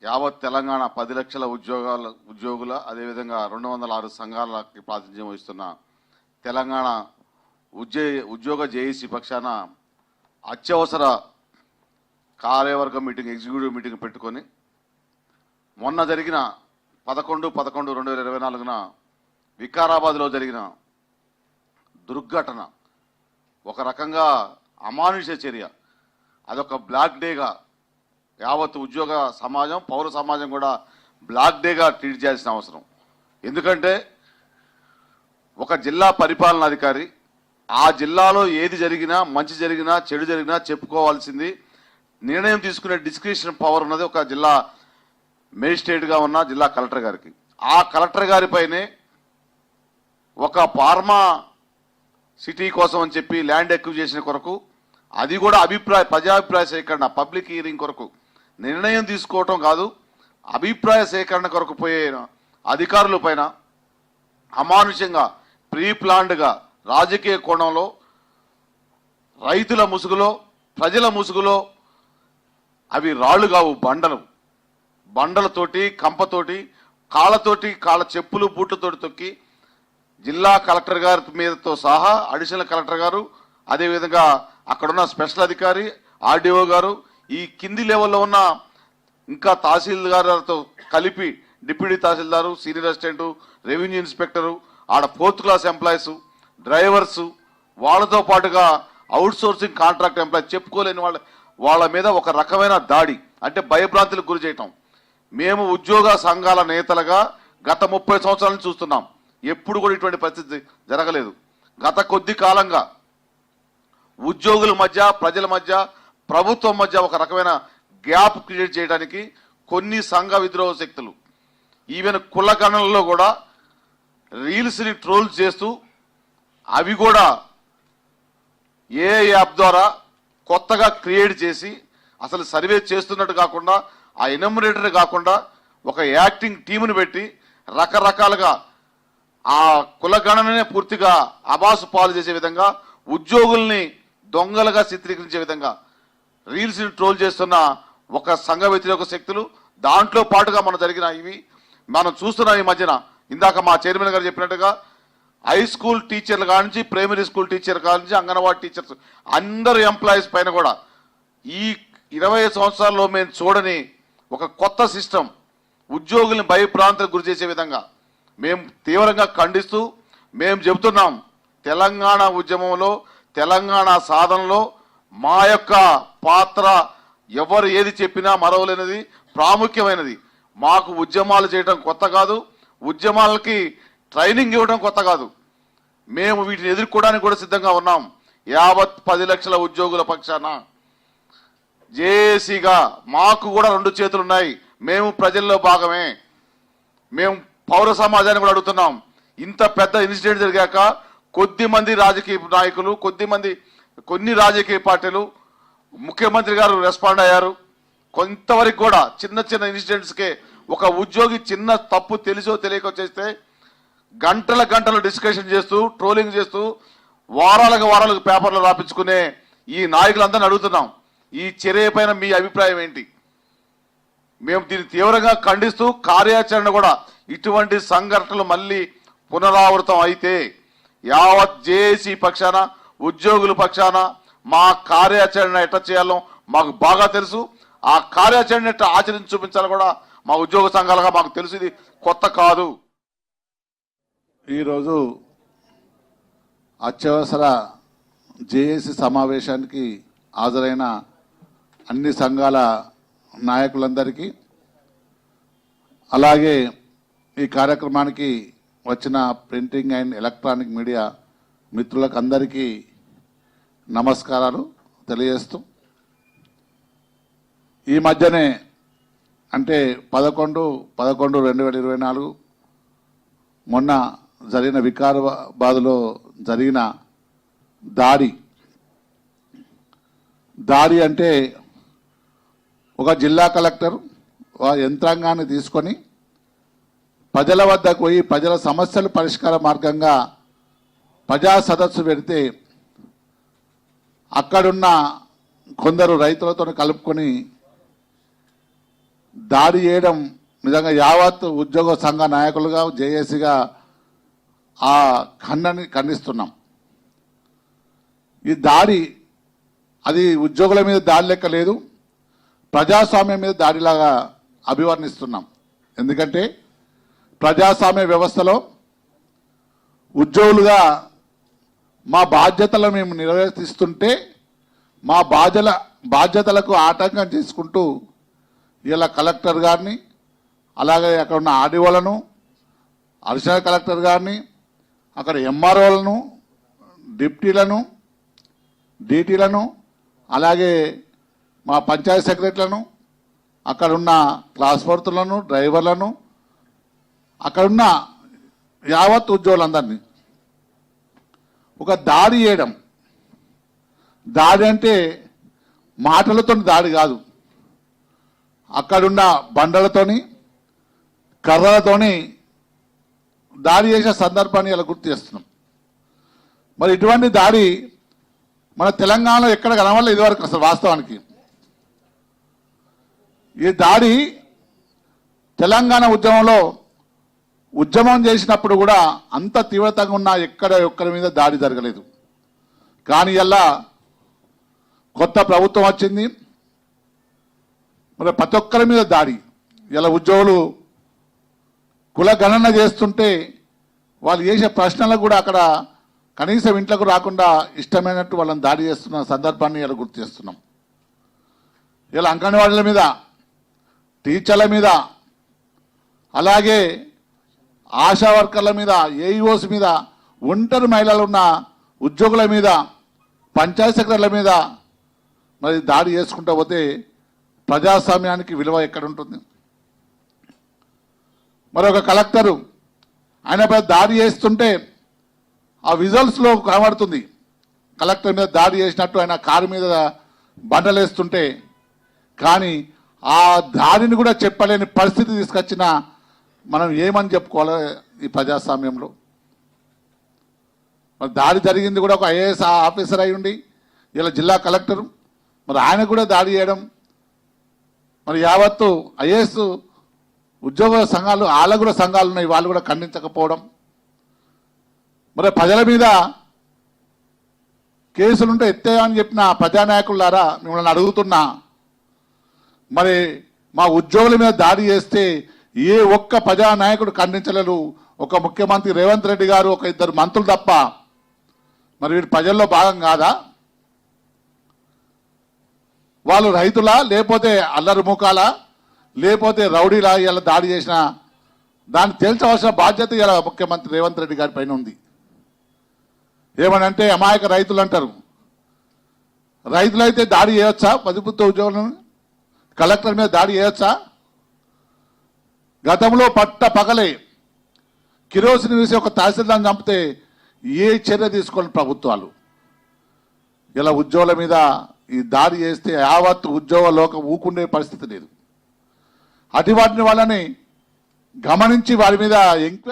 యావత్ తెలంగాణ 10 లక్షల ఉద్యోగుల అదేవిధంగా 206 సంఘాలకి ప్రాతినిధ్యం వహిస్తున్న తెలంగాణ ఉద్యోగ జేఏసీ పక్షాన అత్యవసర కార్యవర్గ మీటింగ్ ఎగ్జిక్యూటివ్ మీటింగ్ పెట్టుకొని మొన్న జరిగిన 11/11/2024న వికారాబాద్లో జరిగిన దుర్ఘటన ఒక రకంగా అమానుష చర్య. అదొక బ్లాక్ డేగా యావత్ ఉద్యోగ సమాజం పౌర సమాజం కూడా బ్లాక్ డేగా ట్రీట్ చేయాల్సిన అవసరం. ఎందుకంటే ఒక జిల్లా పరిపాలనాధికారి ఆ జిల్లాలో ఏది జరిగినా మంచి జరిగినా చెడు జరిగినా చెప్పుకోవాల్సింది, నిర్ణయం తీసుకునే డిస్క్రిప్షన్ పవర్ ఉన్నది ఒక జిల్లా మేజిస్ట్రేట్గా ఉన్న జిల్లా కలెక్టర్ గారికి. ఆ కలెక్టర్ గారిపైనే ఒక ఫార్మా సిటీ కోసం అని చెప్పి ల్యాండ్ ఎక్విజిషన్ కొరకు, అది కూడా ప్రజాభిప్రాయ సేకరణ పబ్లిక్ హియరింగ్ కొరకు నిర్ణయం తీసుకోవటం కాదు, అభిప్రాయ సేకరణ కొరకు పోయే అధికారుల పైన అమానుషంగా ప్రీ ప్లాన్డ్గా రాజకీయ కోణంలో రైతుల ముసుగులో ప్రజల ముసుగులో అవి రాళ్ళు కావు బండలతోటి కంపతోటి కాళ్ళ చెప్పులు బూట్లతోటి తొక్కి జిల్లా కలెక్టర్ గారి మీదతో సహా అడిషనల్ కలెక్టర్ గారు అదేవిధంగా అక్కడున్న స్పెషల్ అధికారి ఆర్డీఓ గారు ఈ కింది లెవెల్లో ఉన్న ఇంకా తహసీల్దార్తో కలిపి deputy tahsildar senior assistant revenue inspector ఆడ 4th క్లాస్ ఎంప్లాయీసు డ్రైవర్సు వాళ్ళతో పాటుగా అవుట్ సోర్సింగ్ కాంట్రాక్ట్ ఎంప్లాయీ చెప్పుకోలేని వాళ్ళ మీద ఒక రకమైన దాడి అంటే భయభ్రాంతులకు గురి చేయటం. మేము ఉద్యోగ సంఘాల నేతలుగా గత 30 సంవత్సరాల నుంచి చూస్తున్నాం. ఎప్పుడు కూడా ఇటువంటి పరిస్థితి జరగలేదు. గత కొద్ది కాలంగా ఉద్యోగుల మధ్య ప్రజల మధ్య ప్రభుత్వం మధ్య ఒక రకమైన గ్యాప్ క్రియేట్ చేయడానికి కొన్ని సంఘ విద్రోహ శక్తులు ఈవెన్ కులగణనలో కూడా రీల్స్ని ట్రోల్ చేస్తూ అవి కూడా ఏ యాప్ ద్వారా కొత్తగా క్రియేట్ చేసి అసలు సర్వే చేస్తున్నట్టు కాకుండా ఆ ఎన్యూమరేటర్ కాకుండా ఒక యాక్టింగ్ టీముని పెట్టి రకరకాలుగా ఆ కులగణననే పూర్తిగా అబాసు పాలు చేసే విధంగా ఉద్యోగుల్ని దొంగలుగా చిత్రీకరించే విధంగా రీల్స్ని ట్రోల్ చేస్తున్న ఒక సంఘ వ్యతిరేక శక్తులు. దాంట్లో పాటుగా మనం జరిగిన ఇవి మనం చూస్తున్నాం. ఈ మధ్యన ఇందాక మా చైర్మన్ గారు చెప్పినట్టుగా హై స్కూల్ టీచర్లు కానించి ప్రైమరీ స్కూల్ టీచర్ కానించి అంగన్వాడీ టీచర్స్ అందరు ఎంప్లాయీస్ పైన కూడా ఈ 20 సంవత్సరాల్లో మేము చూడని ఒక కొత్త సిస్టమ్ ఉద్యోగుల్ని భయభ్రాంతులకు గురి చేసే విధంగా మేము తీవ్రంగా ఖండిస్తూ మేము చెబుతున్నాం. తెలంగాణ ఉద్యమంలో తెలంగాణ సాధనలో మా యొక్క పాత్ర ఎవరు ఏది చెప్పినా మరవలేనిది, ప్రాముఖ్యమైనది. మాకు ఉద్యమాలు చేయడం కొత్త కాదు, ఉద్యమాలకి ట్రైనింగ్ ఇవ్వడం కొత్త కాదు. మేము వీటిని ఎదుర్కోవడానికి కూడా సిద్ధంగా ఉన్నాం. యావత్ 10 లక్షల ఉద్యోగుల పక్షాన జేఏసీగా మాకు కూడా 2 చేతులు ఉన్నాయి. మేము ప్రజల్లో భాగమే. మేము పౌర సమాజాన్ని కూడా అడుగుతున్నాం. ఇంత పెద్ద ఇన్సిడెంట్ జరిగాక కొద్దిమంది రాజకీయ నాయకులు కొన్ని రాజకీయ పార్టీలు ముఖ్యమంత్రి గారు రెస్పాండ్ అయ్యారు. కొంతవరకు కూడా చిన్న చిన్న ఇన్సిడెంట్స్కే ఒక ఉద్యోగి చిన్న తప్పు తెలిసో తెలియకో చేస్తే గంటలు డిస్కషన్ చేస్తూ ట్రోలింగ్ చేస్తూ వారాలకు పేపర్లు రాపించుకునే ఈ నాయకులందరినీ అడుగుతున్నాం. ఈ చర్య పైన మీ అభిప్రాయం ఏంటి? మేము దీన్ని తీవ్రంగా ఖండిస్తూ కార్యాచరణ కూడా ఇటువంటి సంఘటనలు మళ్ళీ పునరావృతం అయితే యావత్ జేఏసీ పక్షాన ఉద్యోగుల పక్షాన మా కార్యాచరణ ఎట్లా చేయాలో మాకు బాగా తెలుసు. ఆ కార్యాచరణ ఎట్లా ఆచరించి చూపించాలో కూడా మా ఉద్యోగ సంఘాలుగా మాకు తెలుసు. ఇది కొత్త కాదు. ఈరోజు అత్యవసర జేఏసీ సమావేశానికి హాజరైన అన్ని సంఘాల నాయకులందరికీ అలాగే ఈ కార్యక్రమానికి వచ్చిన ప్రింటింగ్ అండ్ ఎలక్ట్రానిక్ మీడియా మిత్రులకు అందరికీ నమస్కారాలు తెలియజేస్తూ ఈ మధ్యనే అంటే 11/11/2024 మొన్న జరిగిన వికారాబాద్లో జరిగిన దాడి అంటే ఒక జిల్లా కలెక్టర్ యంత్రాంగాన్ని తీసుకొని ప్రజల వద్దకు పోయి ప్రజల సమస్యల పరిష్కార మార్గంగా ప్రజా సదస్సు పెడితే అక్కడున్న కొందరు రైతులతో కలుపుకొని దాడి చేయడం నిజంగా యావత్ ఉద్యోగ సంఘ నాయకులుగా జేఏసీగా ఆ ఖండిస్తున్నాం. ఈ దాడి అది ఉద్యోగుల మీద దాడి లెక్క లేదు, ప్రజాస్వామ్యం మీద దాడిలాగా అభివర్ణిస్తున్నాం. ఎందుకంటే ప్రజాస్వామ్య వ్యవస్థలో ఉద్యోగులుగా మా బాధ్యతలను మేము నిర్వర్తిస్తుంటే మా బాధ్యతలకు ఆటంకం చేసుకుంటూ ఇలా కలెక్టర్ గారిని, అలాగే అక్కడ ఉన్న ఆర్డీఓలను, అడిషనల్ కలెక్టర్ గారిని, అక్కడ ఎంఆర్ఓలను, డిప్టీలను, డీటీలను, అలాగే మా పంచాయత్ సెక్రటరీలను, అక్కడున్న ట్రాన్స్పోర్టర్లను, డ్రైవర్లను, అక్కడున్న యావత్ ఉద్యోగులందరినీ ఒక దాడి చేయడం. దాడి అంటే మాటలతో దాడి కాదు, అక్కడున్న బండలతోని కర్రలతోని దాడి చేసే సందర్భాన్ని ఇలా గుర్తు చేస్తున్నాం. మరి ఇటువంటి దాడి మన తెలంగాణలో ఎక్కడ కనవడలేదు ఇదివరకు అసలు. వాస్తవానికి ఈ దాడి తెలంగాణ ఉద్యమం చేసినప్పుడు కూడా అంత తీవ్రతంగా ఉన్న ఎక్కడ ఒక్కరి మీద దాడి జరగలేదు. కానీ ఇలా కొత్త ప్రభుత్వం వచ్చింది, మరి ప్రతి ఒక్కరి మీద దాడి. ఇలా ఉద్యోగులు కుల గణన చేస్తుంటే వాళ్ళు చేసే ప్రశ్నలకు కూడా అక్కడ కనీసం ఇంట్లోకి రాకుండా ఇష్టమైనట్టు వాళ్ళని దాడి చేస్తున్న సందర్భాన్ని ఇలా గుర్తు చేస్తున్నాం. ఇలా అంగన్వాడీల మీద, టీచర్ల మీద, అలాగే ఆశా వర్కర్ల మీద, ఏఈఓస్ మీద, ఒంటరి మహిళలు ఉన్న ఉద్యోగుల మీద, పంచాయత్ సెక్రటరీల మీద మరి దాడి చేసుకుంటూ పోతే ప్రజాస్వామ్యానికి విలువ ఎక్కడ ఉంటుంది? మరొక కలెక్టరు ఆయనపై దాడి చేస్తుంటే ఆ విజువల్స్లో కనబడుతుంది కలెక్టర్ మీద దాడి చేసినట్టు ఆయన కారు మీద బండలేస్తుంటే. కానీ ఆ దాడిని కూడా చెప్పలేని పరిస్థితి తీసుకొచ్చిన మనం ఏమని చెప్పుకోవాలి ఈ ప్రజాస్వామ్యంలో? మరి దాడి జరిగింది కూడా ఒక ఐఏఎస్ ఆఫీసర్ అయి ఉండి ఇలా జిల్లా కలెక్టర్, మరి ఆయన కూడా దాడి చేయడం, మరి యావత్తు ఐఏఎస్ ఉద్యోగ సంఘాలు, వాళ్ళకు కూడా సంఘాలు ఉన్నాయి, వాళ్ళు కూడా ఖండించకపోవడం. మరి ప్రజల మీద కేసులుంటే ఎత్తేయని చెప్పిన ప్రజానాయకులారా మిమ్మల్ని అడుగుతున్నా, మరి మా ఉద్యోగుల మీద దాడి చేస్తే ఏ ఒక్క ప్రజానాయకుడు ఖండించలేరు, ఒక ముఖ్యమంత్రి రేవంత్ రెడ్డి గారు, ఒక ఇద్దరు మంత్రులు తప్ప. మరి వీడు ప్రజల్లో భాగం కాదా? వాళ్ళు రైతులా, లేకపోతే అల్లరి మూకాలా, లేకపోతే రౌడీలా ఇలా దాడి చేసిన దాన్ని తేల్చవలసిన బాధ్యత ఇలా ముఖ్యమంత్రి రేవంత్ రెడ్డి గారి పైన ఉంది. ఏమనంటే అమాయక రైతులు అంటారు. రైతులైతే దాడి చేయొచ్చా? ప్రభుత్వ ఉద్యోగులను కలెక్టర్ మీద దాడి చేయొచ్చా? గతంలో పట్ట పగలే కిరోసిన్ వేసి ఒక తహసీల్దార్ని చంపితే ఏ చర్య తీసుకోని ప్రభుత్వాలు. ఇలా ఉద్యోగుల మీద ఈ దాడి చేస్తే యావత్ ఉద్యోగ లోకం ఊకుండే పరిస్థితి లేదు. అటు వాటిని వాళ్ళని గమనించి వారి మీద ఎంక్వైరీ